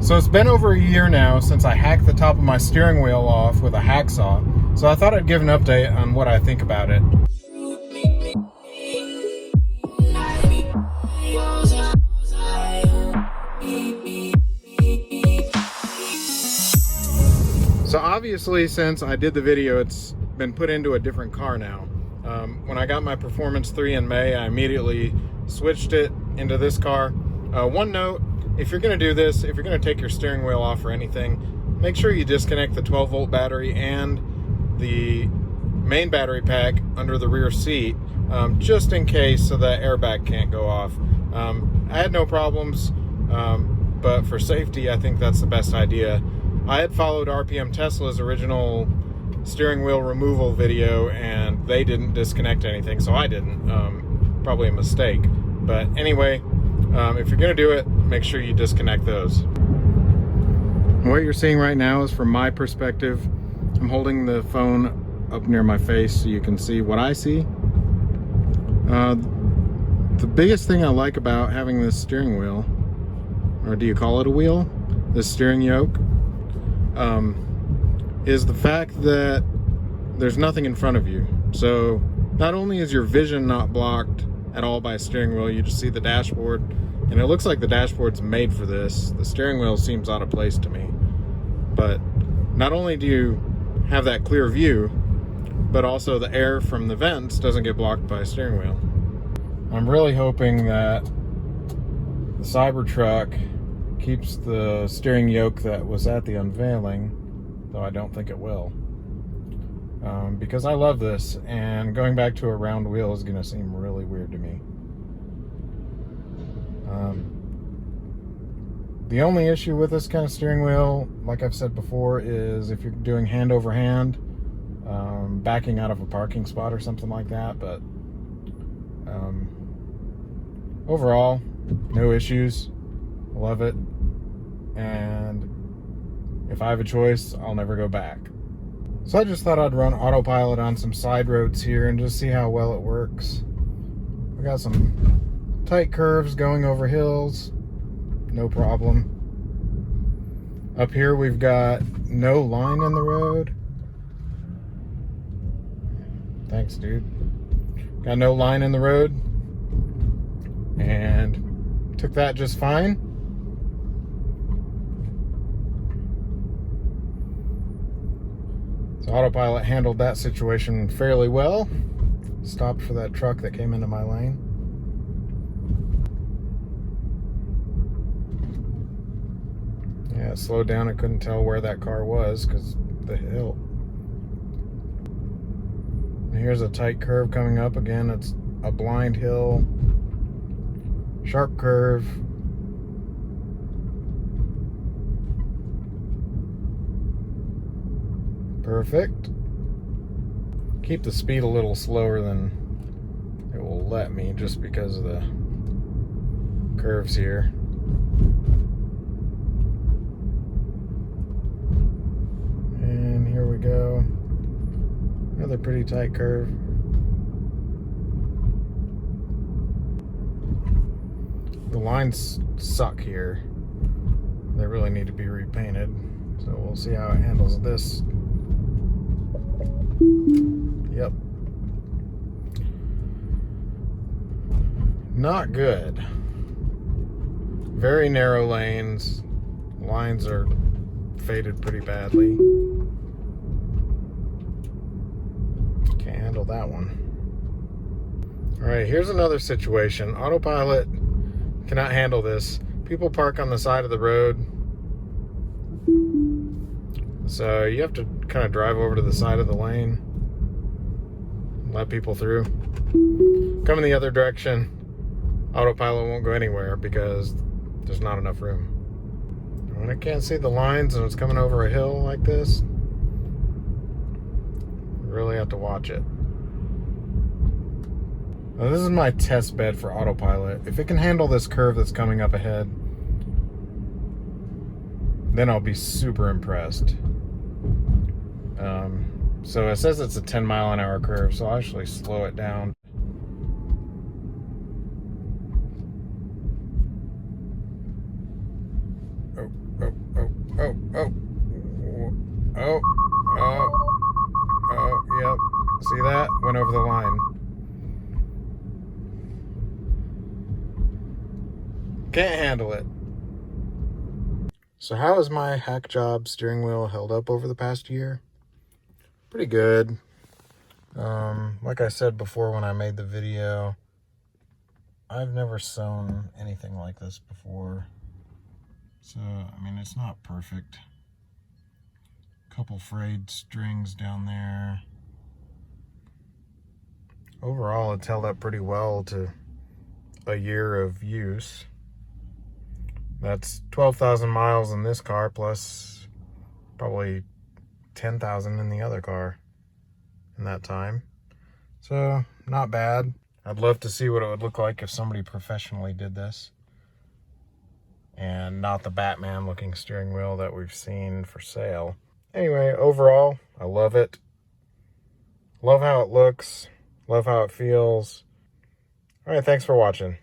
So it's been over a year now since I hacked the top of my steering wheel off with a hacksaw, so I thought I'd give an update on what I think about it. So obviously, since I did the video, it's been put into a different car now. When I got my Performance 3 in May, I immediately switched it into this car. One note, if you're going to do this, if you're going to take your steering wheel off or anything, make sure you disconnect the 12-volt battery and the main battery pack under the rear seat, just in case, so that airbag can't go off. I had no problems, but for safety, I think that's the best idea. I had followed RPM Tesla's original steering wheel removal video, and they didn't disconnect anything, so I didn't. Probably a mistake. But anyway, if you're going to do it, make sure you disconnect those. What you're seeing right now is from my perspective. I'm holding the phone up near my face so you can see what I see. The biggest thing I like about having this steering wheel, or do you call it a wheel? This steering yoke, is the fact that there's nothing in front of you. So not only is your vision not blocked at all by a steering wheel, you just see the dashboard, and it looks like the dashboard's made for this. The steering wheel seems out of place to me. But not only do you have that clear view, but also the air from the vents doesn't get blocked by a steering wheel. I'm really hoping that the Cybertruck keeps the steering yoke that was at the unveiling, though I don't think it will. Because I love this, and going back to a round wheel is going to seem really weird to me. The only issue with this kind of steering wheel, like I've said before, is if you're doing hand over hand, backing out of a parking spot or something like that. But overall, no issues. Love it. And if I have a choice, I'll never go back. So I just thought I'd run autopilot on some side roads here and just see how well it works. We got some tight curves going over hills, no problem. Up here we've got no line in the road. Thanks, dude. Got no line in the road, and took that just fine. So autopilot handled that situation fairly well. Stopped for that truck that came into my lane. Yeah, it slowed down. I couldn't tell where that car was because the hill. And here's a tight curve coming up. Again, it's a blind hill. Sharp curve. Perfect. Keep the speed a little slower than it will let me, just because of the curves here. And here we go. Another pretty tight curve. The lines suck here. They really need to be repainted. So we'll see how it handles this. Yep. Not good. Very narrow lanes. Lines are faded pretty badly. Can't handle that one. Alright, here's another situation. Autopilot cannot handle this. People park on the side of the road. So you have to kind of drive over to the side of the lane. Let people through. Coming the other direction, autopilot won't go anywhere because there's not enough room. When I can't see the lines and it's coming over a hill like this, you really have to watch it. Now, this is my test bed for autopilot. If it can handle this curve that's coming up ahead, then I'll be super impressed. So it says it's a 10-mile-an-hour curve, so I'll actually slow it down. Oh, Yep. See that? Went over the line. Can't handle it. So how has my hack job steering wheel held up over the past year? Pretty good. Like I said before when I made the video, I've never sewn anything like this before. So, I mean, it's not perfect. Couple frayed strings down there. Overall, it's held up pretty well to a year of use. That's 12,000 miles in this car, plus probably 10,000 in the other car in that time. So, not bad. I'd love to see what it would look like if somebody professionally did this. And not the Batman looking steering wheel that we've seen for sale. Anyway, overall, I love it. Love how it looks. Love how it feels. All right, thanks for watching.